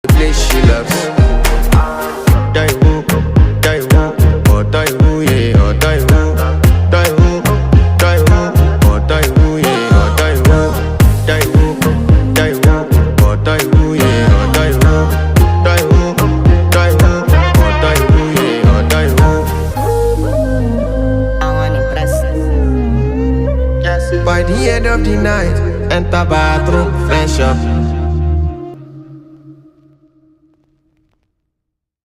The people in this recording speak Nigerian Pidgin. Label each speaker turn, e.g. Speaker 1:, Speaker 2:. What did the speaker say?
Speaker 1: The place she loves. Daiwu, Daiwu, oh Daiwu, yeah, oh Daiwu, Daiwu, Daiwu, oh Daiwu, yeah, oh Daiwu, Daiwu, Daiwu, oh Daiwu, yeah, oh Daiwu, Daiwu, Daiwu, oh Daiwu, yeah, oh Daiwu.
Speaker 2: I want impress.
Speaker 1: By the end of the night, enter bathroom, fresh up.